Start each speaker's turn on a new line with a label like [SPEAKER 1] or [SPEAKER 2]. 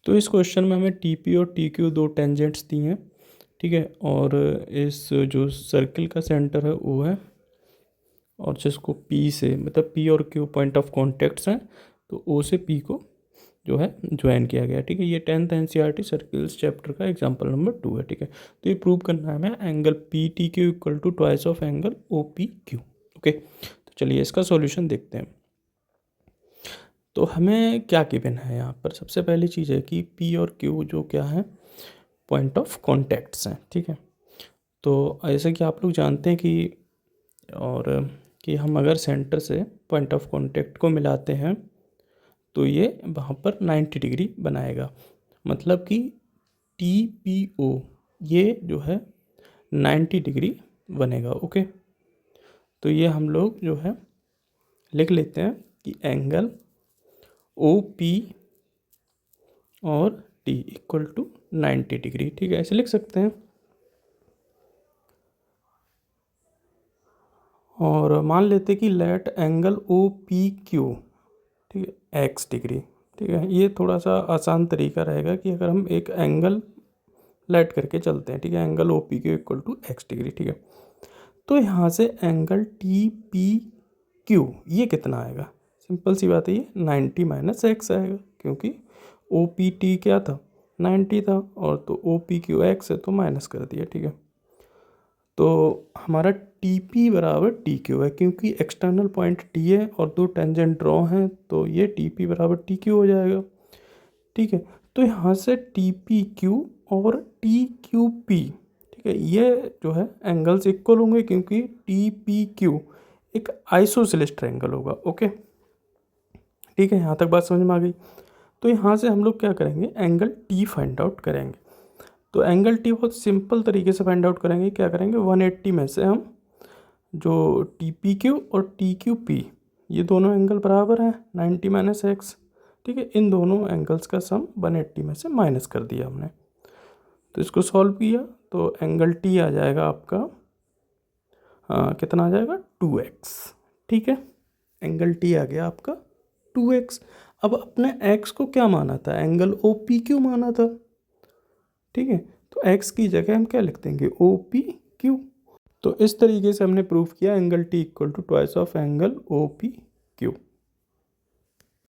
[SPEAKER 1] तो इस क्वेश्चन में हमें टी पी और टी क्यू दो टेंजेंट्स दी हैं, ठीक है। और इस जो सर्किल का सेंटर है वो है, और जिसको पी से मतलब पी और क्यू पॉइंट ऑफ कॉन्टेक्ट्स हैं, तो ओ से पी को जो है ज्वाइन किया गया, ठीक है। ये 10th एनसीईआरटी सर्किल्स चैप्टर का एग्जांपल नंबर 2 है, ठीक है। तो ये प्रूव करना है हमें angle P T Q equal to twice of angle O P Q, okay. तो चलिए इसका सॉल्यूशन देखते हैं। तो हमें क्या गिवन है यहाँ पर, सबसे पहली चीज़ है कि पी और क्यू जो क्या है, पॉइंट ऑफ कॉन्टैक्ट्स हैं, ठीक है। तो ऐसे कि आप लोग जानते हैं कि और कि हम अगर सेंटर से पॉइंट ऑफ कॉन्टैक्ट को मिलाते हैं तो ये वहाँ पर 90 डिग्री बनाएगा, मतलब कि टी पी ओ ये जो है 90 डिग्री बनेगा, ओके। तो ये हम लोग जो है लिख लेते हैं कि एंगल ओ पी और टी इक्वल टू 90 डिग्री, ठीक है, ऐसे लिख सकते हैं। और मान लेते कि let angle O P Q, ठीक है, एक्स डिग्री, ठीक है। ये थोड़ा सा आसान तरीका रहेगा कि अगर हम एक एंगल लेट करके चलते हैं, ठीक है, angle O P Q equal to x degree, ठीक है। तो यहाँ से एंगल टी पी क्यू ये कितना आएगा, सिंपल सी बात है, ये 90 माइनस एक्स आएगा, क्योंकि ओ पी टी क्या था, 90 था, और तो ओ पी क्यू एक्स है तो माइनस कर दिया, ठीक है। तो हमारा टी पी बराबर टी क्यू है, क्योंकि एक्सटर्नल पॉइंट टी है और दो टेंजेंट ड्रॉ हैं, तो ये टी पी बराबर टी क्यू हो जाएगा, ठीक है। तो यहाँ से टी पी क्यू और टी क्यू पी, ठीक है, ये जो है एंगल्स इक्वल होंगे, क्योंकि टी पी क्यू एक आइसोसेलेस ट्रायंगल होगा, ओके, ठीक है। यहाँ तक बात समझ में आ गई। तो यहाँ से हम लोग क्या करेंगे, एंगल टी फाइंड आउट करेंगे। तो एंगल टी बहुत सिंपल तरीके से फाइंड आउट करेंगे, क्या करेंगे, 180 में से हम जो टी पी क्यू और टी क्यू पी ये दोनों एंगल बराबर हैं 90 माइनस एक्स, ठीक है, इन दोनों एंगल्स का सम 180 में से माइनस कर दिया हमने। तो इसको सॉल्व किया तो एंगल टी आ जाएगा आपका कितना आ जाएगा, 2x, ठीक है। एंगल टी आ गया आपका 2x। अब अपने x को क्या माना था, एंगल ओ पी क्यू माना था, ठीक है। तो x की जगह हम क्या लिख देंगे, ओ पी क्यू। तो इस तरीके से हमने प्रूव किया angle T equal to twice of angle O P Q.